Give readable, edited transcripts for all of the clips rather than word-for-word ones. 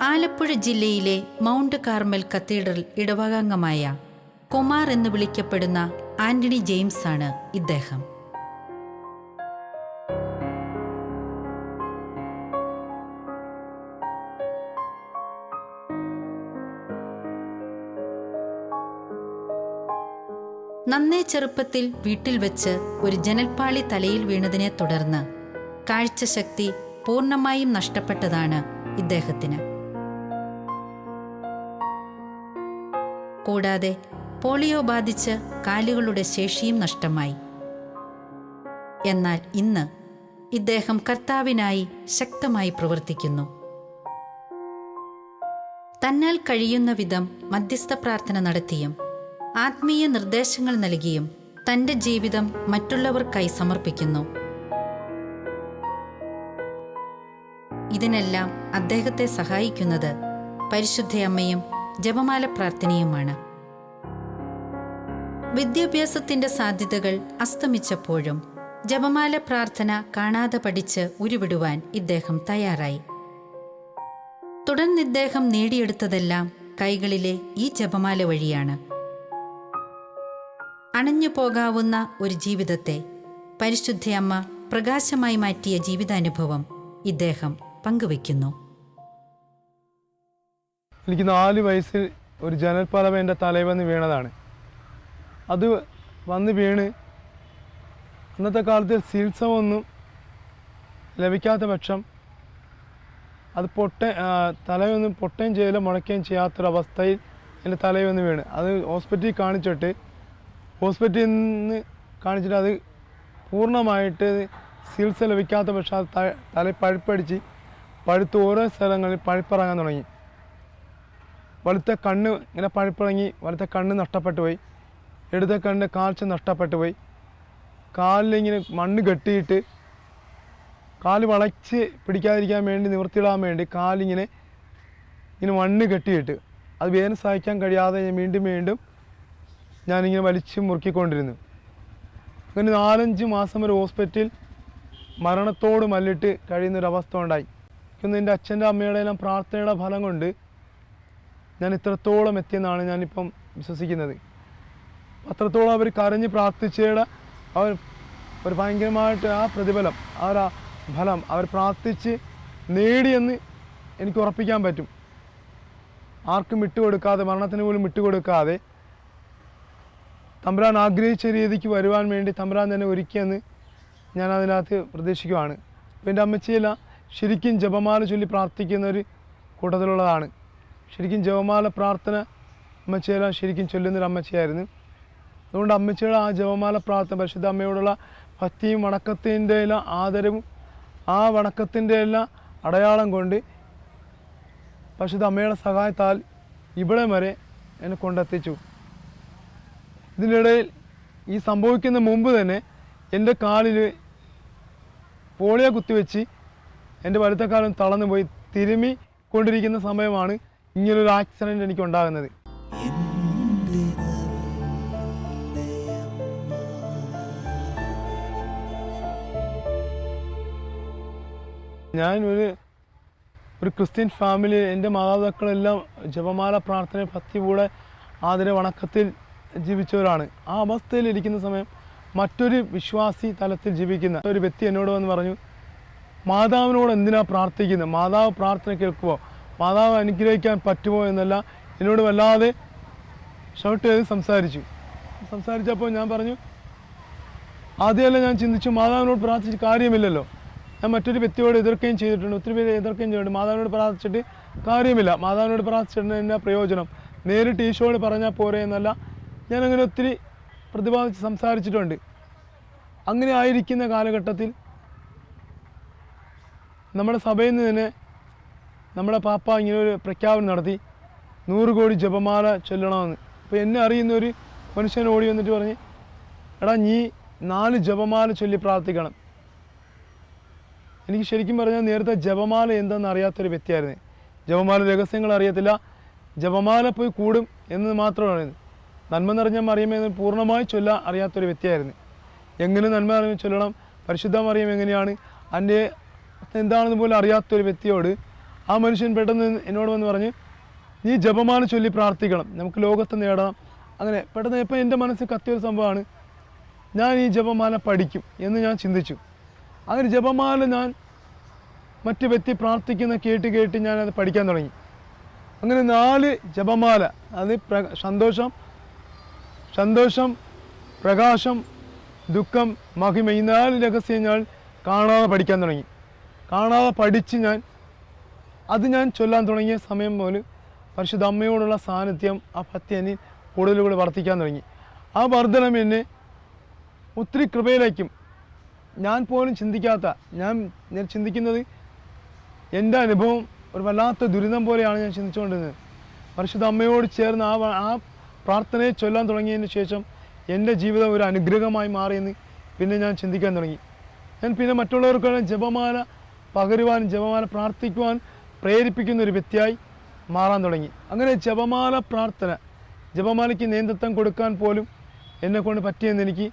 ആലപ്പുഴ ജില്ലയിലെ mount Carmel cathedral ഇടവകാംഗമായ കൊമാർ എന്ന് വിളിക്കപ്പെടുന്ന ആന്റണി ജെയിംസ് ആണ് ഇദ്ദേഹം. നന്നേ ചെറുപ്പത്തിൽ വീട്ടിൽ വെച്ച് ഒരു ജനൽപ്പാളി തലയിൽ വീണതിനെ തുടർന്ന് കാഴ്ചശക്തി പൂർണ്ണമായും നഷ്ടപ്പെട്ടതാണ് ഇദ്ദേഹത്തിന്. കൂടാതെ പോളിയോ ബാധിച്ച് കാലുകളുടെ ശേഷിയും നഷ്ടമായി. എന്നാൽ ഇന്ന് ഇദ്ദേഹം കർത്താവിനായി ശക്തമായി പ്രവർത്തിക്കുന്നു. തന്നാൽ കഴിയുന്ന വിധം മധ്യസ്ഥ പ്രാർത്ഥന നടത്തിയും ആത്മീയ നിർദ്ദേശങ്ങൾ നൽകിയും തൻ്റെ ജീവിതം മറ്റുള്ളവർക്കായി സമർപ്പിക്കുന്നു. ഇതിനെല്ലാം അദ്ദേഹത്തെ സഹായിക്കുന്നത് പരിശുദ്ധയമ്മയും ജപമാല പ്രാർത്ഥനയുമാണ്. വിദ്യാഭ്യാസത്തിന്റെ സാധ്യതകൾ അസ്തമിച്ചപ്പോഴും ജപമാല പ്രാർത്ഥന കാണാതെ പഠിച്ച് ഉരുവിടുവാൻ ഇദ്ദേഹം തയ്യാറായി. തുടർന്ന് ഇദ്ദേഹം നേടിയെടുത്തതെല്ലാം കൈകളിലെ ഈ ജപമാല വഴിയാണ്. അണഞ്ഞു പോകാവുന്ന ഒരു ജീവിതത്തെ പരിശുദ്ധയമ്മ പ്രകാശമായി മാറ്റിയ ജീവിതാനുഭവം ഇദ്ദേഹം പങ്കുവയ്ക്കുന്നു. എനിക്ക് 4 വയസ്സിൽ ഒരു ജനൽപ്പാലം എൻ്റെ തലയിൽ വന്ന് വീണതാണ്. അത് വന്ന് വീണ് അന്നത്തെ കാലത്ത് ചികിത്സയൊന്നും ലഭിക്കാത്ത പക്ഷം അത് തലയൊന്നും പൊട്ടുകയും ചെയ്യില്ല, മുളയ്ക്കുകയും ചെയ്യാത്തൊരവസ്ഥയിൽ എൻ്റെ തലയിൽ വന്ന് വീണ്. അത് ഹോസ്പിറ്റലിൽ കാണിച്ചിട്ട് അത് പൂർണ്ണമായിട്ട് ചികിത്സ ലഭിക്കാത്ത പക്ഷം അത് തലയിൽ പഴുപ്പടിച്ച് പഴുത്ത് ഓരോ സ്ഥലങ്ങളിൽ പഴുപ്പിറങ്ങാൻ തുടങ്ങി. വലത്തെ കണ്ണ് ഇങ്ങനെ പഴുപ്പിറങ്ങി, വലത്തെ കണ്ണ് നഷ്ടപ്പെട്ടു പോയി, ഇടത്തെ കണ്ണ് കാഴ്ച നഷ്ടപ്പെട്ടു പോയി. കാലിലിങ്ങനെ മണ്ണ് കെട്ടിയിട്ട് കാല് വളച്ച് പിടിക്കാതിരിക്കാൻ വേണ്ടി നിവർത്തിയിടാൻ വേണ്ടി കാലിങ്ങനെ മണ്ണ് കെട്ടിയിട്ട് അത് വേദന സഹിക്കാൻ കഴിയാതെ ഞാൻ വീണ്ടും ഞാനിങ്ങനെ വലിച്ച് മുറുക്കിക്കൊണ്ടിരുന്നു. അങ്ങനെ 4-5 മാസം വരെ ഹോസ്പിറ്റലിൽ മരണത്തോട് മല്ലിട്ട് കഴിയുന്നൊരവസ്ഥ ഉണ്ടായി. എൻ്റെ അച്ഛൻ്റെ അമ്മയുടെ എല്ലാം പ്രാർത്ഥനയുടെ ഫലം കൊണ്ട് ഞാൻ ഇത്രത്തോളം എത്തിയെന്നാണ് ഞാനിപ്പം വിശ്വസിക്കുന്നത്. അത്രത്തോളം അവർ കരഞ്ഞ് പ്രാർത്ഥിച്ചയുടെ അവർ ഒരു ഭയങ്കരമായിട്ട് ആ പ്രതിഫലം, ആ ഒരു ഫലം അവർ പ്രാർത്ഥിച്ച് നേടിയെന്ന് എനിക്ക് ഉറപ്പിക്കാൻ പറ്റും. ആർക്കും വിട്ടുകൊടുക്കാതെ, മരണത്തിന് പോലും വിട്ടുകൊടുക്കാതെ തമ്പുരാൻ ആഗ്രഹിച്ച രീതിക്ക് വരുവാൻ വേണ്ടി തമ്പുരാൻ തന്നെ ഒരുക്കിയെന്ന് ഞാൻ അതിനകത്ത് പ്രതീക്ഷിക്കുകയാണ്. അപ്പോൾ എൻ്റെ അമ്മച്ചിയെല്ലാം ശരിക്കും ജപമാല ചൊല്ലി പ്രാർത്ഥിക്കുന്ന ഒരു കൂട്ടത്തിലുള്ളതാണ്. ശരിക്കും ജപമാല പ്രാർത്ഥന അമ്മച്ചിയെല്ലാം ശരിക്കും ചൊല്ലുന്നൊരു അമ്മച്ചിയായിരുന്നു. അതുകൊണ്ട് അമ്മച്ചിയുടെ ആ ജപമാല പ്രാർത്ഥന, പരിശുദ്ധ അമ്മയോടുള്ള ഭക്തിയും വണക്കത്തിൻ്റെ എല്ലാം ആദരവും ആ വണക്കത്തിൻ്റെ എല്ലാം അടയാളം കൊണ്ട് പരിശുദ്ധ അമ്മയുടെ സഹായത്താൽ ഇവിടെ വരെ എന്നെ കൊണ്ടെത്തിച്ചു. ഇതിനിടയിൽ ഈ സംഭവിക്കുന്ന മുമ്പ് തന്നെ എൻ്റെ കാലിൽ പോളിയോ കുത്തിവെച്ച് എൻ്റെ വലത്തെ കാലം തളർന്നു പോയി തിരുമ്മി കൊണ്ടിരിക്കുന്ന സമയമാണ് ഇങ്ങനൊരു ആക്സിഡൻറ്റ് എനിക്കുണ്ടാകുന്നത്. ഞാൻ ഒരു ക്രിസ്ത്യൻ ഫാമിലി, എൻ്റെ മാതാപിതാക്കളെല്ലാം ജപമാല പ്രാർത്ഥന ഭക്തിയുടെ ആദര വണക്കത്തിൽ ജീവിച്ചവരാണ്. ആ അവസ്ഥയിൽ ഇരിക്കുന്ന സമയം മറ്റൊരു വിശ്വാസി തലത്തിൽ ജീവിക്കുന്ന ഒരു വ്യക്തി എന്നോട് വന്ന് പറഞ്ഞു, മാതാവിനോട് എന്തിനാ പ്രാർത്ഥിക്കുന്നത്, മാതാവ് പ്രാർത്ഥന കേൾക്കുമോ, മാതാവ് അനുഗ്രഹിക്കാൻ പറ്റുമോ എന്നല്ല എന്നോട് വല്ലാതെ ഷൗട്ട് ചെയ്ത് സംസാരിച്ചപ്പോൾ ഞാൻ പറഞ്ഞു, ആദ്യമല്ല ഞാൻ ചിന്തിച്ചു മാതാവിനോട് പ്രാർത്ഥിച്ചിട്ട് കാര്യമില്ലല്ലോ. ഞാൻ മറ്റൊരു വ്യക്തിയോട് എതിർക്കുകയും ചെയ്തിട്ടുണ്ട്, ഒത്തിരി പേര് എതിർക്കുകയും ചെയ്തിട്ടുണ്ട്. മാതാവിനോട് പ്രാർത്ഥിച്ചിട്ട് കാര്യമില്ല, മാതാവിനോട് പ്രാർത്ഥിച്ചിട്ട് എന്നാ പ്രയോജനം, നേരിട്ട് ഈശോയോട് പറഞ്ഞാൽ പോരെ എന്നല്ല ഞാനങ്ങനെ ഒത്തിരി പ്രതിപാദിച്ച് സംസാരിച്ചിട്ടുണ്ട്. അങ്ങനെ ആയിരിക്കുന്ന കാലഘട്ടത്തിൽ നമ്മുടെ സഭയിൽ നിന്ന് തന്നെ നമ്മുടെ പാപ്പ ഇങ്ങനെ ഒരു പ്രഖ്യാപനം നടത്തി 100 കോടി ജപമാല ചൊല്ലണമെന്ന്. അപ്പോൾ എന്നെ അറിയുന്ന ഒരു മനുഷ്യൻ ഓടി വന്നിട്ട് പറഞ്ഞ്, എടാ നീ 4 ജപമാല ചൊല്ലി പ്രാർത്ഥിക്കണം. എനിക്ക് ശരിക്കും പറഞ്ഞാൽ നേരത്തെ ജപമാല എന്താണെന്ന് അറിയാത്തൊരു വ്യക്തിയായിരുന്നു. ജപമാല രഹസ്യങ്ങൾ അറിയത്തില്ല, ജപമാല പോയി കൂടും എന്ന് മാത്രമാണ്. നന്മ നിറഞ്ഞ മറിയമേ പൂർണ്ണമായി ചൊല്ലാൻ അറിയാത്തൊരു വ്യക്തിയായിരുന്നു. എങ്ങനെ നന്മ നിറഞ്ഞ ചൊല്ലണം, പരിശുദ്ധ മറിയം എങ്ങനെയാണ്, അതിൻ്റെ എന്താണെന്ന് പോലും അറിയാത്തൊരു വ്യക്തിയോട് ആ മനുഷ്യൻ പെട്ടെന്ന് എന്നോട് വന്ന് പറഞ്ഞ്, നീ ജപമാല ചൊല്ലി പ്രാർത്ഥിക്കണം, നമുക്ക് ലോകത്തെ നേടണം. അങ്ങനെ പെട്ടെന്ന് ഇപ്പം എൻ്റെ മനസ്സിൽ കത്തിയൊരു സംഭവമാണ്, ഞാൻ ഈ ജപമാല പഠിക്കും എന്ന് ഞാൻ ചിന്തിച്ചു. അങ്ങനെ ജപമാല ഞാൻ മറ്റ് വ്യക്തി പ്രാർത്ഥിക്കുന്ന കേട്ട് ഞാനത് പഠിക്കാൻ തുടങ്ങി. അങ്ങനെ 4 ജപമാല, അത് സന്തോഷം, പ്രകാശം, ദുഃഖം, മഹിമ, ഈ 4 രഹസ്യം ഞാൻ കാണാതെ പഠിക്കാൻ തുടങ്ങി. കാണാതെ പഠിച്ച് ഞാൻ ചൊല്ലാൻ തുടങ്ങിയ സമയം പോലും പരിശുദ്ധ അമ്മയോടുള്ള സാന്നിധ്യം, ആ ഭക്തി എന്നിൽ കൂടുതൽ വർദ്ധിക്കാൻ തുടങ്ങി. ആ വർധനം എന്നെ ഒത്തിരി കൃപയിലേക്കും, ഞാൻ പോലും ചിന്തിക്കാത്ത, ഞാൻ ചിന്തിക്കുന്നത് എൻ്റെ അനുഭവം ഒരു വല്ലാത്ത ദുരിതം പോലെയാണ് ഞാൻ ചിന്തിച്ചുകൊണ്ടിരുന്നത്. പരിശുദ്ധ അമ്മയോട് ചേർന്ന് ആ പ്രാർത്ഥനയെ ചൊല്ലാൻ തുടങ്ങിയതിന് ശേഷം എൻ്റെ ജീവിതം ഒരു അനുഗ്രഹമായി മാറിയെന്ന് പിന്നെ ഞാൻ ചിന്തിക്കാൻ തുടങ്ങി. ഞാൻ പിന്നെ മറ്റുള്ളവർക്ക് ജപമാല പകരുവാൻ, ജപമാല പ്രാർത്ഥിക്കുവാൻ പ്രേരിപ്പിക്കുന്ന ഒരു വ്യക്തിയായി മാറാൻ തുടങ്ങി. അങ്ങനെ ജപമാല പ്രാർത്ഥന, ജപമാലയ്ക്ക് നേതൃത്വം കൊടുക്കാൻ പോലും എന്നെക്കൊണ്ട് പറ്റിയെന്ന് എനിക്ക്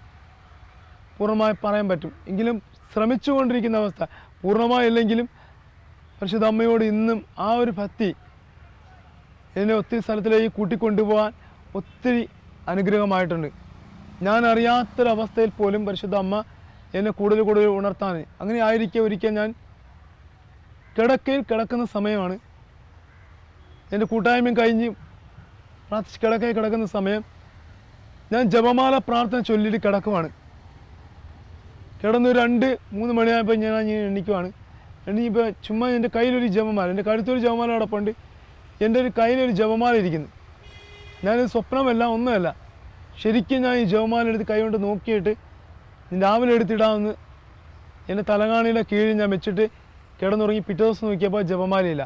പൂർണ്ണമായി പറയാൻ പറ്റും. എങ്കിലും ശ്രമിച്ചുകൊണ്ടിരിക്കുന്ന അവസ്ഥ, പൂർണ്ണമായില്ലെങ്കിലും പരിശുദ്ധ അമ്മയോട് ഇന്നും ആ ഒരു ഭക്തി എന്നെ ഒത്തിരി സ്ഥലത്തിലേക്ക് കൂട്ടിക്കൊണ്ടുപോകാൻ ഒത്തിരി അനുഗ്രഹമായിട്ടുണ്ട്. ഞാൻ അറിയാത്തൊരവസ്ഥയിൽ പോലും പരിശുദ്ധ അമ്മ എന്നെ കൂടുതൽ ഉണർത്താൻ. അങ്ങനെ ആയിരിക്കെ ഒരിക്കൽ ഞാൻ കിടക്കയിൽ കിടക്കുന്ന സമയമാണ്, എൻ്റെ കൂട്ടായ്മയും കഴിഞ്ഞ് പ്രാർത്ഥിച്ച് കിടക്കയിൽ കിടക്കുന്ന സമയം, ഞാൻ ജപമാല പ്രാർത്ഥന ചൊല്ലിയിട്ട് കിടക്കുവാണ്. കിടന്ന് 2-3 മണിയായപ്പോൾ ഞാൻ എണ്ണിക്കുവാണ്. എണ്ണിപ്പോൾ ചുമ്മാ എൻ്റെ കയ്യിലൊരു ജപമാല, എൻ്റെ കഴുത്തൊരു ജപമാല കിടപ്പുണ്ട്, എൻ്റെ ഒരു കയ്യിലൊരു ജപമാല ഇരിക്കുന്നു. ഞാനത് സ്വപ്നമല്ല, ഒന്നുമല്ല, ശരിക്കും ഞാൻ ഈ ജപമാല എടുത്ത് കൈ കൊണ്ട് നോക്കിയിട്ട് രാവിലെ എടുത്തിടാമെന്ന് എൻ്റെ തലകാണിയുടെ കീഴിൽ ഞാൻ വെച്ചിട്ട് കിടന്നുറങ്ങി. പിറ്റേ ദിവസം നോക്കിയപ്പോൾ ജപമാലയില്ല.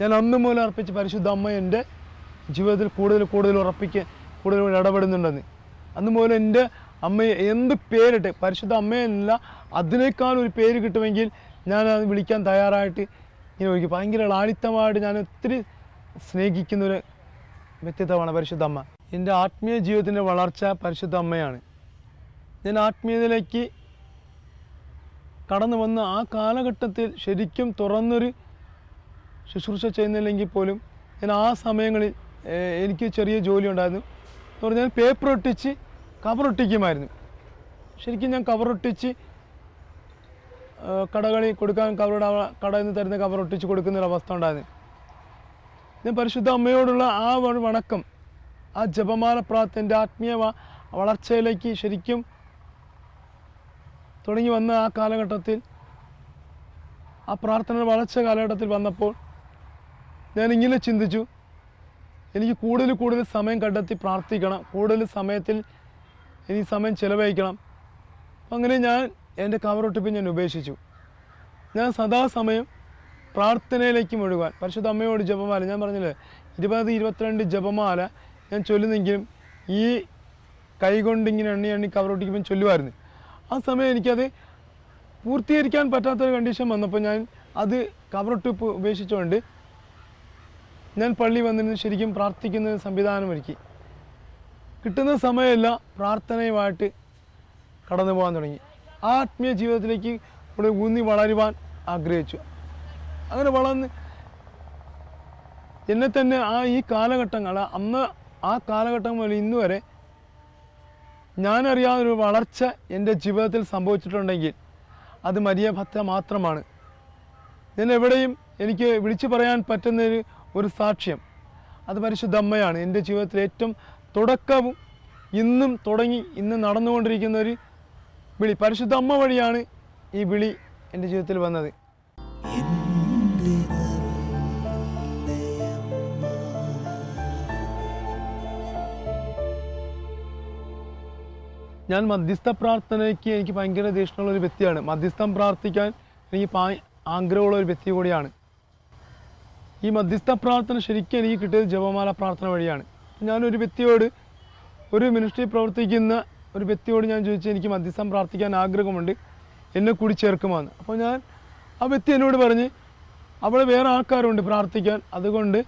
ഞാൻ അന്ന് മൂലം അർപ്പിച്ച് പരിശുദ്ധ അമ്മ എൻ്റെ ജീവിതത്തിൽ കൂടുതൽ ഉറപ്പിക്കാൻ കൂടുതൽ ഇടപെടുന്നുണ്ടെന്ന്. അന്ന് മൂലം എൻ്റെ അമ്മയെ എന്ത് പേരിട്ട്, പരിശുദ്ധ അമ്മയല്ല അതിനേക്കാൾ ഒരു പേര് കിട്ടുമെങ്കിൽ ഞാനത് വിളിക്കാൻ തയ്യാറായിട്ട് ഇങ്ങനെ ഒരിക്കൽ ഭയങ്കര ലാളിത്യമായിട്ട് ഞാൻ ഒത്തിരി സ്നേഹിക്കുന്നൊരു വ്യക്തിത്വമാണ് പരിശുദ്ധ അമ്മ. എൻ്റെ ആത്മീയ ജീവിതത്തിൻ്റെ വളർച്ച പരിശുദ്ധ അമ്മയാണ്. ഞാൻ ആത്മീയതയിലേക്ക് കടന്നു വന്ന ആ കാലഘട്ടത്തിൽ ശരിക്കും തുറന്നൊരു ശുശ്രൂഷ ചെയ്യുന്നില്ലെങ്കിൽ പോലും ഞാൻ ആ സമയങ്ങളിൽ എനിക്ക് ചെറിയ ജോലി ഉണ്ടായിരുന്നു. എന്ന് പറഞ്ഞാൽ പേപ്പർ ഒട്ടിച്ച് കവറൊട്ടിക്കുമായിരുന്നു. ശരിക്കും ഞാൻ കവറൊട്ടിച്ച് കടകളിൽ കൊടുക്കാൻ, കടയിൽ നിന്ന് തരുന്ന കവറൊട്ടിച്ച് കൊടുക്കുന്നൊരവസ്ഥ ഉണ്ടായിരുന്നു. ഞാൻ പരിശുദ്ധ അമ്മയോടുള്ള ആ വണക്കം, ആ ജപമാല പ്രാർത്ഥന, ആത്മീയ വളർച്ചയിലേക്ക് ശരിക്കും തുടങ്ങി വന്ന ആ കാലഘട്ടത്തിൽ, ആ പ്രാർത്ഥന വളർച്ച കാലഘട്ടത്തിൽ വന്നപ്പോൾ ഞാനിങ്ങനെ ചിന്തിച്ചു, എനിക്ക് കൂടുതൽ സമയം കണ്ടെത്തി പ്രാർത്ഥിക്കണം, കൂടുതൽ സമയത്തിൽ എനിക്ക് സമയം ചിലവഴിക്കണം. അങ്ങനെ ഞാൻ എൻ്റെ കവറൊട്ടിപ്പ് ഞാൻ ഉപേക്ഷിച്ചു. ഞാൻ സദാസമയം പ്രാർത്ഥനയിലേക്ക് മുഴുകാൻ, പരിശുദ്ധ അമ്മയോട് ജപമാല, ഞാൻ പറഞ്ഞില്ലേ 20-22 ജപമാല ഞാൻ ചൊല്ലുന്നെങ്കിലും ഈ കൈകൊണ്ടിങ്ങനെ എണ്ണി കവറൊട്ടിക്കുമ്പോൾ ചൊല്ലുമായിരുന്നു. ആ സമയം എനിക്കത് പൂർത്തീകരിക്കാൻ പറ്റാത്തൊരു കണ്ടീഷൻ വന്നപ്പോൾ ഞാൻ അത് കവറൊട്ടിപ്പ് ഉപേക്ഷിച്ചുകൊണ്ട് ഞാൻ പള്ളി വന്നിരുന്ന് ശരിക്കും പ്രാർത്ഥിക്കുന്ന സംവിധാനമൊരുക്കി. കിട്ടുന്ന സമയമല്ല പ്രാർത്ഥനയുമായിട്ട് കടന്നു പോകാൻ തുടങ്ങി. ആത്മീയ ജീവിതത്തിലേക്ക് ഇവിടെ ഊന്നി വളരുവാൻ ആഗ്രഹിച്ചു. അങ്ങനെ വളർന്ന് എന്നെ തന്നെ ഈ കാലഘട്ടങ്ങൾ, അന്ന് ആ കാലഘട്ടം മുതൽ ഇന്ന് വരെ ഞാനറിയാതൊരു വളർച്ച എൻ്റെ ജീവിതത്തിൽ സംഭവിച്ചിട്ടുണ്ടെങ്കിൽ അത് മരിയ ഭക്ത മാത്രമാണ്. ഞാൻ എവിടെയും എനിക്ക് വിളിച്ചു പറയാൻ പറ്റുന്ന ഒരു സാക്ഷ്യം അത് പരിശുദ്ധ അമ്മയാണ്. എൻ്റെ ജീവിതത്തിൽ ഏറ്റവും തുടക്കവും ഇന്നും തുടങ്ങി ഇന്ന് നടന്നുകൊണ്ടിരിക്കുന്ന ഒരു വിളി പരിശുദ്ധ അമ്മ വഴിയാണ്. ഈ വിളി എൻ്റെ ജീവിതത്തിൽ വന്നത്. ഞാൻ മധ്യസ്ഥ പ്രാർത്ഥനയ്ക്ക് എനിക്ക് ഭയങ്കര ദേഷ്യമുള്ളൊരു വ്യക്തിയാണ്. മധ്യസ്ഥം പ്രാർത്ഥിക്കാൻ എനിക്ക് ആഗ്രഹമുള്ള ഒരു വ്യക്തി കൂടിയാണ്. ഈ മധ്യസ്ഥ പ്രാർത്ഥന ശരിക്കും എനിക്ക് കിട്ടിയത് ജപമാല പ്രാർത്ഥന വഴിയാണ്. ഞാനൊരു വ്യക്തിയോട്, ഒരു മിനിസ്ട്രി പ്രവർത്തിക്കുന്ന ഒരു വ്യക്തിയോട് ഞാൻ ചോദിച്ചു, എനിക്ക് മധ്യസ്ഥം പ്രാർത്ഥിക്കാൻ ആഗ്രഹമുണ്ട്, എന്നെ കൂടി ചേർക്കുമെന്ന്. അപ്പോൾ ആ വ്യക്തി എന്നോട് പറഞ്ഞ് അവിടെ വേറെ ആൾക്കാരുണ്ട് പ്രാർത്ഥിക്കാൻ, അതുകൊണ്ട്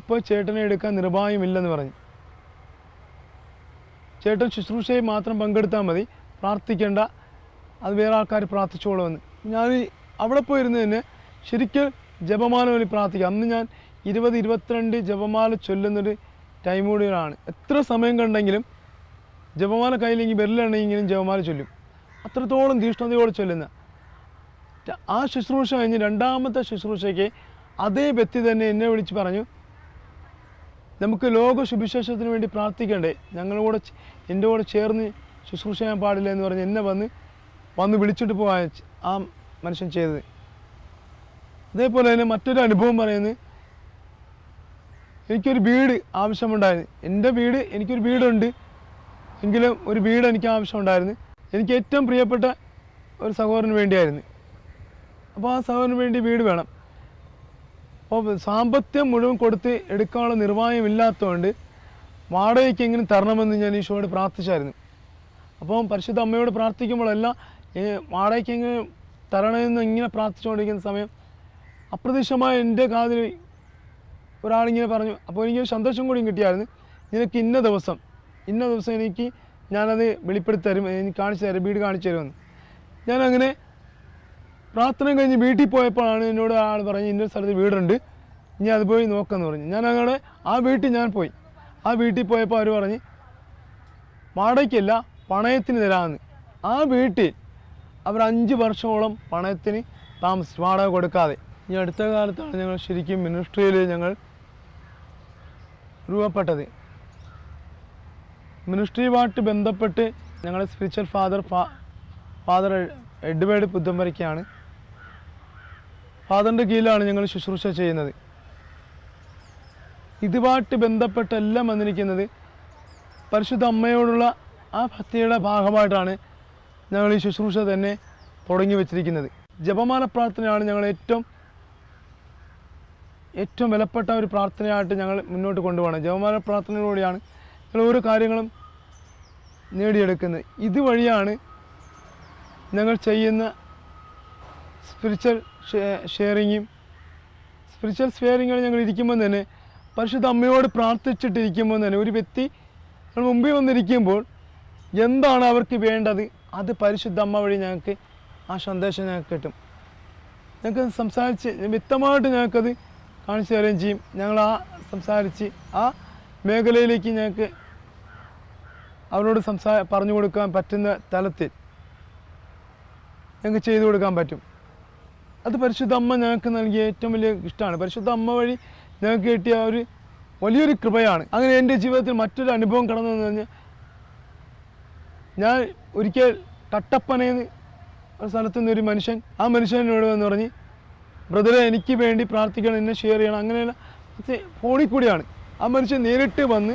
ഇപ്പോൾ ചേട്ടനെ എടുക്കാൻ നിർഭായമില്ലെന്ന് പറഞ്ഞു. ചേട്ടൻ ശുശ്രൂഷയിൽ മാത്രം പങ്കെടുത്താൽ മതി, പ്രാർത്ഥിക്കേണ്ട, അത് വേറെ ആൾക്കാർ പ്രാർത്ഥിച്ചോളുമെന്ന്. ഞാൻ അവിടെ പോയിരുന്ന് തന്നെ ശരിക്കും ജപമാല വഴി പ്രാർത്ഥിക്കുക. അന്ന് ഞാൻ 20-22 ജപമാല ചൊല്ലുന്നൊരു ടൈം കൂടിയാണ്. എത്ര സമയം കണ്ടെങ്കിലും ജപമാല കയ്യിലെങ്കിൽ ബെല്ലുണ്ടെങ്കിലും ജപമാല ചൊല്ലും. അത്രത്തോളം തീഷ്ണതയോടെ ചൊല്ലുന്ന ആ ശുശ്രൂഷ കഴിഞ്ഞ് രണ്ടാമത്തെ ശുശ്രൂഷയ്ക്ക് അതേ വ്യക്തി തന്നെ എന്നെ വിളിച്ച് പറഞ്ഞു, നമുക്ക് ലോക സുവിശേഷത്തിന് വേണ്ടി പ്രാർത്ഥിക്കണ്ടേ, എൻ്റെ കൂടെ ചേർന്ന് ശുശ്രൂഷ ചെയ്യാൻ പാടില്ല എന്ന് പറഞ്ഞ് എന്നെ വന്ന് വിളിച്ചിട്ട് പോകാൻ ആ മനുഷ്യൻ ചെയ്തത്. അതേപോലെ തന്നെ മറ്റൊരു അനുഭവം പറയുന്നത്, എനിക്കൊരു വീട് ആവശ്യമുണ്ടായിരുന്നു. എനിക്കൊരു വീടുണ്ട്, എങ്കിലും ഒരു വീട് എനിക്ക് ആവശ്യമുണ്ടായിരുന്നു. എനിക്ക് ഏറ്റവും പ്രിയപ്പെട്ട ഒരു സഹോദരന് വേണ്ടിയായിരുന്നു. അപ്പോൾ ആ സഹോദരന് വേണ്ടി വീട് വേണം. അപ്പോൾ സാമ്പത്തികം മുഴുവൻ കൊടുത്ത് എടുക്കാനുള്ള നിർവാഹമില്ലാത്തതുകൊണ്ട് വാടകയ്ക്ക് എങ്ങനെ തരണമെന്ന് ഞാൻ ഈശോയോട് പ്രാർത്ഥിച്ചായിരുന്നു. അപ്പം പരിശുദ്ധ അമ്മയോട് പ്രാർത്ഥിക്കുമ്പോഴെല്ലാം വാടകയ്ക്ക് എങ്ങനെ തരണമെന്ന് ഇങ്ങനെ പ്രാർത്ഥിച്ചുകൊണ്ടിരിക്കുന്ന സമയം അപ്രതീക്ഷിതമായ എൻ്റെ കാതിൽ ഒരാളിങ്ങനെ പറഞ്ഞു. അപ്പോൾ എനിക്കൊരു സന്തോഷം കൂടിയും കിട്ടിയായിരുന്നു. നിനക്ക് ഇന്ന ദിവസം ഞാനത് വെളിപ്പെടുത്തി തരും, എനിക്ക് കാണിച്ചു തരും, വീട് കാണിച്ചു തരുമെന്ന്. ഞാനങ്ങനെ പ്രാർത്ഥന കഴിഞ്ഞ് വീട്ടിൽ പോയപ്പോഴാണ് എന്നോട് ആൾ പറഞ്ഞ്, ഇന്നൊരു സ്ഥലത്ത് വീടുണ്ട്, ഇനി അത് പോയി നോക്കാമെന്ന് പറഞ്ഞു. ഞാൻ അങ്ങനെ ആ വീട്ടിൽ പോയി. ആ വീട്ടിൽ പോയപ്പോൾ അവർ പറഞ്ഞ് വാടകയ്ക്കല്ല, പണയത്തിന് തരാമെന്ന്. ആ വീട്ടിൽ അവർ 5 വർഷമോളം പണയത്തിന് താമസിച്ചു, വാടക കൊടുക്കാതെ. ഈ അടുത്ത കാലത്താണ് ഞങ്ങൾ ശരിക്കും മിനിസ്ട്രിയിൽ ഞങ്ങൾ രൂപപ്പെട്ടത്. മിനിസ്ട്രിയുമായിട്ട് ബന്ധപ്പെട്ട് ഞങ്ങളുടെ സ്പിരിച്വൽ ഫാദർ എഡ്വേർഡ് പുത്തമ്പരയ്ക്കാണ്. ഫാദറിൻ്റെ കീഴിലാണ് ഞങ്ങൾ ശുശ്രൂഷ ചെയ്യുന്നത്. ഇതുമായിട്ട് ബന്ധപ്പെട്ട് എല്ലാം വന്നിരിക്കുന്നത് പരിശുദ്ധ അമ്മയോടുള്ള ആ ഭക്തിയുടെ ഭാഗമായിട്ടാണ് ഞങ്ങൾ ഈ ശുശ്രൂഷ തന്നെ തുടങ്ങി വച്ചിരിക്കുന്നത്. ജപമാല പ്രാർത്ഥനയാണ് ഞങ്ങൾ ഏറ്റവും വിലപ്പെട്ട ഒരു പ്രാർത്ഥനയായിട്ട് ഞങ്ങൾ മുന്നോട്ട് കൊണ്ടുപോകണം. ജപമാല പ്രാർത്ഥനയിലൂടെയാണ് ഞങ്ങൾ ഓരോ കാര്യങ്ങളും നേടിയെടുക്കുന്നത്. ഇതുവഴിയാണ് ഞങ്ങൾ ചെയ്യുന്ന സ്പിരിച്വൽ ഷെയറിങ്ങിൽ ഞങ്ങൾ ഇരിക്കുമ്പോൾ തന്നെ പരിശുദ്ധ അമ്മയോട് പ്രാർത്ഥിച്ചിട്ടിരിക്കുമ്പോൾ തന്നെ ഒരു വ്യക്തി ഞങ്ങൾ മുമ്പിൽ വന്നിരിക്കുമ്പോൾ എന്താണ് അവർക്ക് വേണ്ടത്, അത് പരിശുദ്ധ അമ്മ വഴി ഞങ്ങൾക്ക് ആ സന്ദേശം ഞങ്ങൾക്ക് കിട്ടും. ഞങ്ങൾക്ക് സംസാരിച്ച് വ്യക്തമായിട്ട് ഞങ്ങൾക്കത് കാണിച്ചു തരുകയും ചെയ്യും. ഞങ്ങൾ സംസാരിച്ച് ആ മേഖലയിലേക്ക് ഞങ്ങൾക്ക് അവരോട് പറഞ്ഞു കൊടുക്കാൻ പറ്റുന്ന തലത്തിൽ ഞങ്ങൾക്ക് ചെയ്തു കൊടുക്കാൻ പറ്റും. അത് പരിശുദ്ധ അമ്മ ഞങ്ങൾക്ക് നൽകിയ ഏറ്റവും വലിയ ഇഷ്ടമാണ്. പരിശുദ്ധ അമ്മ വഴി ഞങ്ങൾക്ക് കിട്ടിയ ഒരു വലിയൊരു കൃപയാണ്. അങ്ങനെ എൻ്റെ ജീവിതത്തിൽ മറ്റൊരു അനുഭവം കടന്നു വന്നു കഴിഞ്ഞാൽ, ഞാൻ ഒരിക്കൽ കട്ടപ്പനയെന്ന് ഒരു സ്ഥലത്തു നിന്നൊരു മനുഷ്യൻ, ആ മനുഷ്യനോട് വന്ന് പറഞ്ഞ്, ബ്രദറെ എനിക്ക് വേണ്ടി പ്രാർത്ഥിക്കണം, എന്നെ ഷെയർ ചെയ്യണം. അങ്ങനെയുള്ള ഫോണിൽ കൂടിയാണ്. ആ മനുഷ്യൻ നേരിട്ട് വന്ന്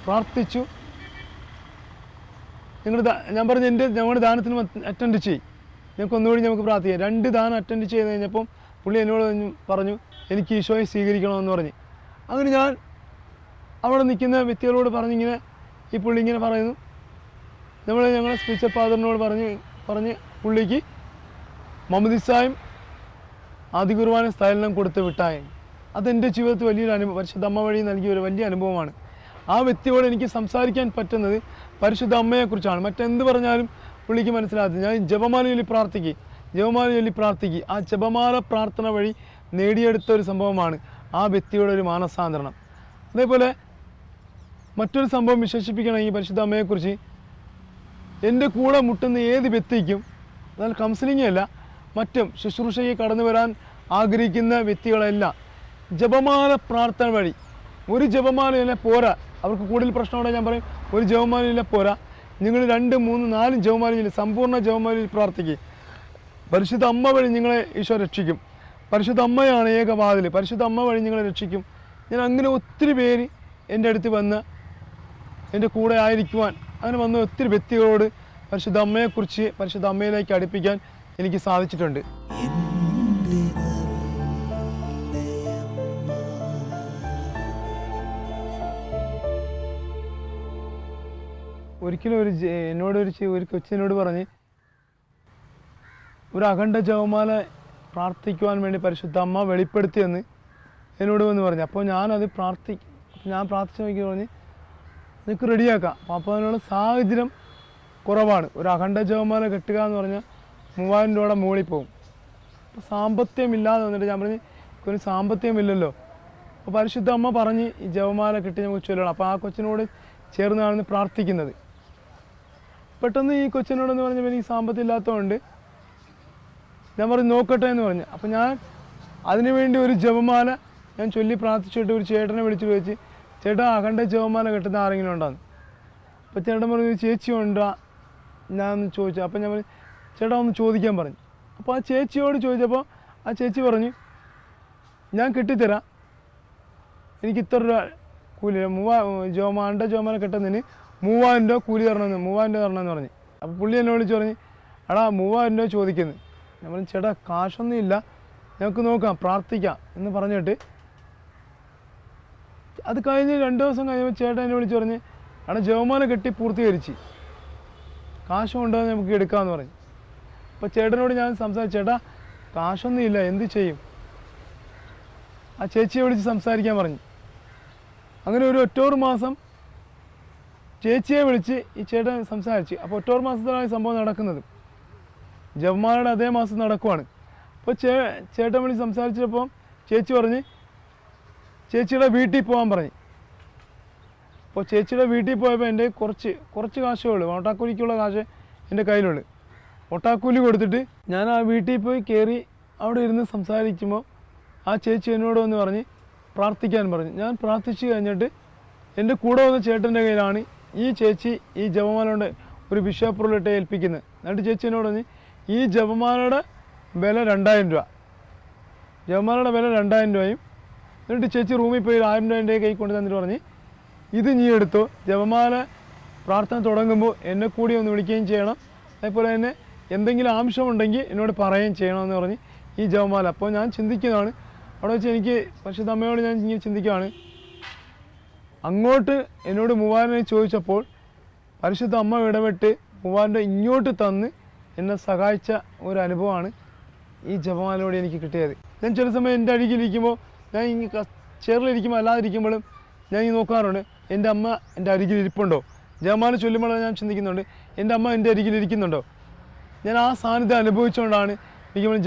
പ്രാർത്ഥിച്ചു. ഞാൻ പറഞ്ഞു, ഞങ്ങളുടെ ദാനത്തിന് അറ്റൻഡ് ചെയ്യും, ഞങ്ങൾക്ക് ഒന്നുകൂടി നമുക്ക് പ്രാർത്ഥിക്കാം. 2 ദാനം അറ്റൻഡ് ചെയ്ത് കഴിഞ്ഞപ്പം പുള്ളി എന്നോട് പറഞ്ഞു, എനിക്ക് ഈശോയെ സ്വീകരിക്കണമെന്ന് പറഞ്ഞ്. അങ്ങനെ ഞാൻ അവിടെ നിൽക്കുന്ന വ്യക്തികളോട് പറഞ്ഞിങ്ങനെ, ഈ പുള്ളി ഇങ്ങനെ പറയുന്നു, ഞങ്ങളെ സ്പിരിച്വൽ ഫാദറിനോട് പറഞ്ഞ് പുള്ളിക്ക് മമദിസായും ആദ്യ കുർബാന സ്ഥലം കൊടുത്ത് വിട്ടായി. അതെൻ്റെ ജീവിതത്തിൽ വലിയൊരു അനുഭവം, പരിശുദ്ധ അമ്മ വഴി നൽകിയ ഒരു വലിയ അനുഭവമാണ്. ആ വ്യക്തിയോട് എനിക്ക് സംസാരിക്കാൻ പറ്റുന്നത് പരിശുദ്ധ അമ്മയെക്കുറിച്ചാണ്. മറ്റെന്ത് പറഞ്ഞാലും പുള്ളിക്ക് മനസ്സിലാകും. ഞാൻ ജപമാല ചൊല്ലി പ്രാർത്ഥിക്കുക. ആ ജപമാല പ്രാർത്ഥന വഴി നേടിയെടുത്ത ഒരു സംഭവമാണ് ആ വ്യക്തിയുടെ ഒരു മാനസാന്തരണം. അതേപോലെ മറ്റൊരു സംഭവം വിശേഷിപ്പിക്കണമെങ്കിൽ പരിശുദ്ധ അമ്മയെക്കുറിച്ച്, എൻ്റെ കൂടെ മുട്ടുന്ന ഏത് വ്യക്തിക്കും, എന്നാൽ കൗൺസിലിംഗ് അല്ല, മറ്റും ശുശ്രൂഷയ്ക്ക് കടന്നു വരാൻ ആഗ്രഹിക്കുന്ന വ്യക്തികളെല്ലാം ജപമാല പ്രാർത്ഥന വഴി, ഒരു ജപമാലയിലെ പോരാ, അവർക്ക് കൂടുതൽ പ്രശ്നമുണ്ടെങ്കിൽ ഞാൻ പറയും, ഒരു ജപമാലയിലെ പോരാ, നിങ്ങൾ 2, 3, 4 ജപമാലയിൽ സമ്പൂർണ്ണ ജപമാലയിൽ പ്രാർത്ഥിക്കുക. പരിശുദ്ധ അമ്മ വഴി നിങ്ങളെ ഈശോ രക്ഷിക്കും. പരിശുദ്ധ അമ്മയാണ് ഏകവാതിൽ. പരിശുദ്ധ അമ്മ വഴി നിങ്ങളെ രക്ഷിക്കും. ഞാൻ അങ്ങനെ ഒത്തിരി പേര് എൻ്റെ അടുത്ത് വന്ന് എൻ്റെ കൂടെ ആയിരിക്കുവാൻ അങ്ങനെ വന്ന ഒത്തിരി വ്യക്തികളോട് പരിശുദ്ധ അമ്മയെക്കുറിച്ച്, പരിശുദ്ധ അമ്മയിലേക്ക് അടുപ്പിക്കാൻ എനിക്ക് സാധിച്ചിട്ടുണ്ട്. ഒരിക്കലും ഒരു കൊച്ചിനോട് പറഞ്ഞ് ഒരു അഖണ്ഡ ജപമാല പ്രാർത്ഥിക്കുവാൻ വേണ്ടി പരിശുദ്ധ അമ്മ വെളിപ്പെടുത്തിയെന്ന് എന്നോട് വന്ന് പറഞ്ഞു. അപ്പോൾ ഞാൻ പ്രാർത്ഥിച്ച് നോക്കി പറഞ്ഞ് നിനക്ക് റെഡിയാക്കാം. അപ്പോൾ അതിനുള്ള സാഹചര്യം കുറവാണ്. ഒരു അഖണ്ഡ ജപമാല കെട്ടുക എന്ന് പറഞ്ഞാൽ 3000 രൂപയുടെ മുകളിൽ പോകും. അപ്പോൾ സാമ്പത്തികമില്ലാതെ വന്നിട്ട് ഞാൻ പറഞ്ഞ് ഒരു സാമ്പത്തികമില്ലല്ലോ. അപ്പോൾ പരിശുദ്ധ അമ്മ പറഞ്ഞ് ഈ ജപമാല കെട്ടി നമുക്ക് ചൊല്ലണം. അപ്പോൾ ആ കൊച്ചിനോട് ചേർന്നാണ് പ്രാർത്ഥിക്കുന്നത്. പെട്ടെന്ന് ഈ കൊച്ചിനോടെന്ന് പറഞ്ഞപ്പോൾ എനിക്ക് സാമ്പത്തികം ഇല്ലാത്തതുകൊണ്ട് ഞാൻ പറഞ്ഞു നോക്കട്ടെ എന്ന് പറഞ്ഞു. അപ്പോൾ ഞാൻ അതിനുവേണ്ടി ഒരു ജപമാല ഞാൻ ചൊല്ലി പ്രാർത്ഥിച്ചിട്ട് ഒരു ചേട്ടനെ വിളിച്ച് ചോദിച്ച്, ചേട്ടാ അഖണ്ഡ ജപമാല കെട്ടുന്ന ആരെങ്കിലും ഉണ്ടോന്ന്. അപ്പോൾ ചേട്ടൻ പറഞ്ഞു ചേച്ചി ഉണ്ടോ ഞാൻ ഒന്ന് ചോദിച്ചു. അപ്പോൾ ഞാൻ പറഞ്ഞു ചേട്ടാ ഒന്ന് ചോദിക്കാൻ പറഞ്ഞു. അപ്പോൾ ആ ചേച്ചിയോട് ചോദിച്ചപ്പോൾ ആ ചേച്ചി പറഞ്ഞു ഞാൻ കെട്ടിത്തരാം, എനിക്ക് ഇത്ര രൂപ കൂലി അഖണ്ഡ ജപമാല കെട്ടുന്നതിന് 3000 രൂപ കൂലി തരണമെന്ന് 3000 രൂപ തരണമെന്ന് പറഞ്ഞു. അപ്പോൾ പുള്ളി എന്നെ വിളിച്ച് പറഞ്ഞ് എടാ 3000 രൂപ ചോദിക്കുന്നു. ഞാൻ പറഞ്ഞു ചേട്ടാ കാശൊന്നും ഇല്ല, ഞങ്ങൾക്ക് നോക്കാം പ്രാർത്ഥിക്കാം എന്ന് പറഞ്ഞിട്ട് അത് കഴിഞ്ഞ് 2 ദിവസം കഴിഞ്ഞപ്പോൾ ചേട്ടൻ എന്നെ വിളിച്ച് പറഞ്ഞ് അവിടെ ജപമാല കെട്ടി പൂർത്തീകരിച്ച് കാശും ഉണ്ടോ നമുക്ക് എടുക്കാമെന്ന് പറഞ്ഞു. അപ്പോൾ ചേട്ടനോട് ഞാൻ സംസാരിച്ചു, ചേട്ടാ കാശൊന്നും ഇല്ല എന്ത് ചെയ്യും. ആ ചേച്ചിയെ വിളിച്ച് സംസാരിക്കാൻ പറഞ്ഞു. അങ്ങനെ ഒരു ഒറ്റോറ് മാസം ചേച്ചിയെ വിളിച്ച് ഈ ചേട്ടൻ സംസാരിച്ച്. അപ്പോൾ ഒറ്റോറ് മാസത്തിലാണ് സംഭവം നടക്കുന്നത്. ജപമാലയുടെ അതേ മാസം നടക്കുവാണ്. അപ്പോൾ ചേട്ടൻ വിളിച്ച് സംസാരിച്ചപ്പോൾ ചേച്ചി പറഞ്ഞ് ചേച്ചിയുടെ വീട്ടിൽ പോകാൻ പറഞ്ഞു. അപ്പോൾ ചേച്ചിയുടെ വീട്ടിൽ പോയപ്പോൾ എൻ്റെ കുറച്ച് കാശേ ഉള്ളൂ, ഓട്ടാക്കൂലിക്കുള്ള കാശ് എൻ്റെ കയ്യിലുള്ളൂ. ഓട്ടാക്കൂലി കൊടുത്തിട്ട് ഞാൻ ആ വീട്ടിൽ പോയി കയറി അവിടെ ഇരുന്ന് സംസാരിക്കുമ്പോൾ ആ ചേച്ചി എന്നോട് വന്ന് പറഞ്ഞ് പ്രാർത്ഥിക്കാൻ പറഞ്ഞു. ഞാൻ പ്രാർത്ഥിച്ച് കഴിഞ്ഞിട്ട് എൻ്റെ കൂടെ വന്ന ചേട്ടൻ്റെ കയ്യിലാണ് ഈ ചേച്ചി ഈ ജപമാല കൊണ്ട് ഒരു ബിഷപ്പുള്ളിട്ട് ഏൽപ്പിക്കുന്നത്. എന്നിട്ട് ചേച്ചി എന്നോട് പറഞ്ഞ് ഈ ജപമാലയുടെ വില 2000 രൂപ, ജപമാലയുടെ വില 2000 രൂപയും. എന്നിട്ട് ചേച്ചി റൂമിൽ പോയി 1000 രൂപ എൻ്റെ കൈ കൊണ്ട് തന്നിട്ട് പറഞ്ഞ് ഇത് നീ എടുത്തോ, ജപമാല പ്രാർത്ഥന തുടങ്ങുമ്പോൾ എന്നെ കൂടി ഒന്ന് വിളിക്കുകയും ചെയ്യണം, അതേപോലെ തന്നെ എന്തെങ്കിലും ആവശ്യമുണ്ടെങ്കിൽ എന്നോട് പറയുകയും ചെയ്യണമെന്ന് പറഞ്ഞ് ഈ ജപമാല. അപ്പോൾ ഞാൻ ചിന്തിക്കുന്നതാണ് അവിടെ വെച്ച് എനിക്ക് പരിശുദ്ധ അമ്മയോട് ഞാൻ ഇങ്ങനെ ചിന്തിക്കുകയാണ്, അങ്ങോട്ട് എന്നോട് 3000 ചോദിച്ചപ്പോൾ പരിശുദ്ധ അമ്മ ഇടപെട്ട് 3000 ഇങ്ങോട്ട് തന്ന് എന്നെ സഹായിച്ച ഒരു അനുഭവമാണ് ഈ ജപമാലയോടെ എനിക്ക് കിട്ടിയത്. ഞാൻ ചില സമയം എൻ്റെ അരികിലിരിക്കുമ്പോൾ ഞാൻ ഈ ചെയറിലിരിക്കുമ്പോൾ അല്ലാതിരിക്കുമ്പോഴും ഞാൻ ഈ നോക്കാറുണ്ട് എൻ്റെ അമ്മ എൻ്റെ അരികിൽ ഇരിപ്പുണ്ടോ. ജപമാല ചൊല്ലുമ്പോൾ ഞാൻ ചിന്തിക്കുന്നുണ്ട് എൻ്റെ അമ്മ എൻ്റെ അരികിൽ ഇരിക്കുന്നുണ്ടോ. ഞാൻ ആ സാന്നിധ്യം അനുഭവിച്ചുകൊണ്ടാണ് എനിക്ക്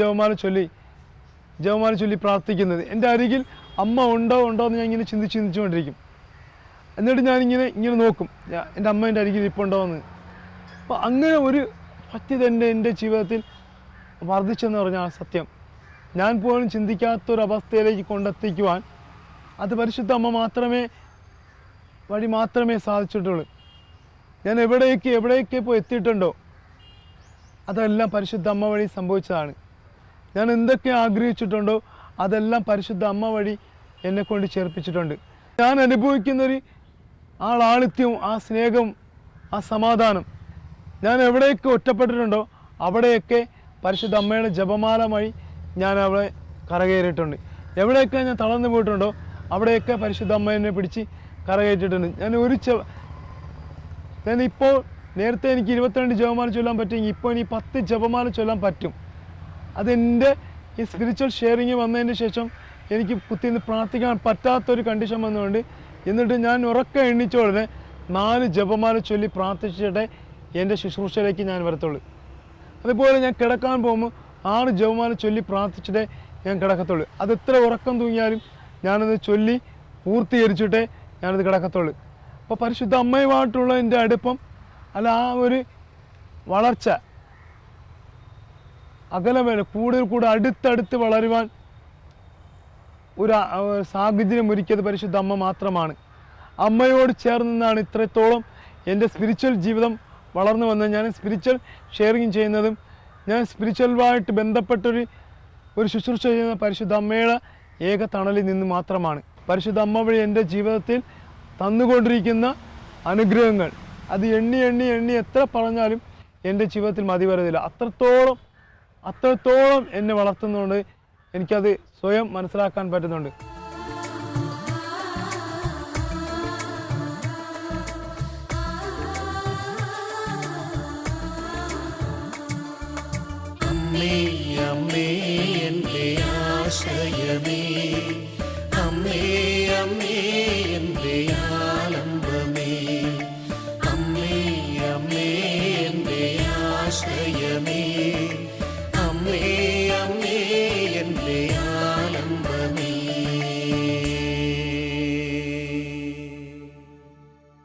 ജപമാല ചൊല്ലി പ്രാർത്ഥിക്കുന്നത്. എൻ്റെ അരികിൽ അമ്മ ഉണ്ടോ എന്ന് ഞാൻ ഇങ്ങനെ ചിന്തിച്ചുകൊണ്ടിരിക്കും. എന്നിട്ട് ഞാനിങ്ങനെ നോക്കും എൻ്റെ അമ്മ എൻ്റെ അരികിൽ ഇരിപ്പുണ്ടോ എന്ന്. അപ്പോൾ അങ്ങനെ ഒരു പറ്റിയത് എൻ്റെ ജീവിതത്തിൽ വർദ്ധിച്ചെന്ന് പറഞ്ഞാൽ സത്യം. ഞാൻ പോലും ചിന്തിക്കാത്തൊരവസ്ഥയിലേക്ക് കൊണ്ടെത്തിക്കുവാൻ അത് പരിശുദ്ധ അമ്മ വഴി മാത്രമേ സാധിച്ചിട്ടുള്ളൂ. ഞാൻ എവിടെയൊക്കെ പോയി എത്തിയിട്ടുണ്ടോ അതെല്ലാം പരിശുദ്ധ അമ്മ വഴി സംഭവിച്ചതാണ്. ഞാൻ എന്തൊക്കെ ആഗ്രഹിച്ചിട്ടുണ്ടോ അതെല്ലാം പരിശുദ്ധ അമ്മ വഴി എന്നെക്കൊണ്ട് ചേർപ്പിച്ചിട്ടുണ്ട്. ഞാൻ അനുഭവിക്കുന്നൊരു ആ ലാളിത്യവും ആ സ്നേഹവും ആ സമാധാനം ഞാൻ എവിടെയൊക്കെ ഒറ്റപ്പെട്ടിട്ടുണ്ടോ അവിടെയൊക്കെ പരിശുദ്ധ അമ്മയുടെ ജപമാല വഴി ഞാൻ അവിടെ കരകയറിയിട്ടുണ്ട്. എവിടെയൊക്കെ ഞാൻ തളർന്നു പോയിട്ടുണ്ടോ അവിടെയൊക്കെ പരിശുദ്ധ അമ്മ എന്നെ പിടിച്ച് കരകയറ്റിയിട്ടുണ്ട്. ഞാനിപ്പോൾ നേരത്തെ എനിക്ക് 22 ജപമാല ചൊല്ലാൻ പറ്റുമെങ്കിൽ ഇപ്പോൾ ഇനി 10 ജപമാല ചൊല്ലാൻ പറ്റും. അതെൻ്റെ ഈ സ്പിരിച്വൽ ഷെയറിങ് വന്നതിന് ശേഷം എനിക്ക് കുത്തിന്ന് പ്രാർത്ഥിക്കാൻ പറ്റാത്തൊരു കണ്ടീഷൻ വന്നുകൊണ്ട് എന്നിട്ട് ഞാൻ ഉറക്കെ എണ്ണിച്ചോടെ 4 ജപമാല ചൊല്ലി പ്രാർത്ഥിച്ചിട്ടേ എൻ്റെ ശുശ്രൂഷയിലേക്ക് ഞാൻ വരത്തുള്ളൂ. അതുപോലെ ഞാൻ കിടക്കാൻ പോകുമ്പോൾ 6 ജപമാല ചൊല്ലി പ്രാർത്ഥിച്ചിട്ടേ ഞാൻ കിടക്കത്തുള്ളൂ. അത് എത്ര ഉറക്കം തൂങ്ങിയാലും ഞാനത് ചൊല്ലി പൂർത്തീകരിച്ചിട്ടേ ഞാനത് കിടക്കത്തുള്ളൂ. അപ്പോൾ പരിശുദ്ധ അമ്മയുമായിട്ടുള്ള എൻ്റെ അടുപ്പം അല്ല ആ ഒരു വളർച്ച അകലമേല കൂടുതൽ അടുത്തടുത്ത് വളരുവാൻ ഒരു സാഹചര്യം ഒരുക്കിയത് പരിശുദ്ധ അമ്മ മാത്രമാണ്. അമ്മയോട് ചേർന്ന് നിന്നാണ് ഇത്രത്തോളം എൻ്റെ സ്പിരിച്വൽ ജീവിതം വളർന്നു വന്നത്. ഞാൻ സ്പിരിച്വൽ ഷെയറിങ് ചെയ്യുന്നതും ഞാൻ സ്പിരിച്വലുമായിട്ട് ബന്ധപ്പെട്ടൊരു ശുശ്രൂഷ ചെയ്യുന്ന പരിശുദ്ധ അമ്മയുടെ ഏക തണലിൽ നിന്ന് മാത്രമാണ്. പരിശുദ്ധ അമ്മ വഴി എൻ്റെ ജീവിതത്തിൽ തന്നുകൊണ്ടിരിക്കുന്ന അനുഗ്രഹങ്ങൾ അത് എണ്ണി എത്ര പറഞ്ഞാലും എൻ്റെ ജീവിതത്തിൽ മതി വരുന്നില്ല. അത്രത്തോളം എന്നെ വളർത്തുന്നതുകൊണ്ട് എനിക്കത് സ്വയം മനസ്സിലാക്കാൻ പറ്റുന്നുണ്ട്. അമ്മേ അമ്മേ എൻ്റെ ആശ്രയമേ, അമ്മേ അമ്മേ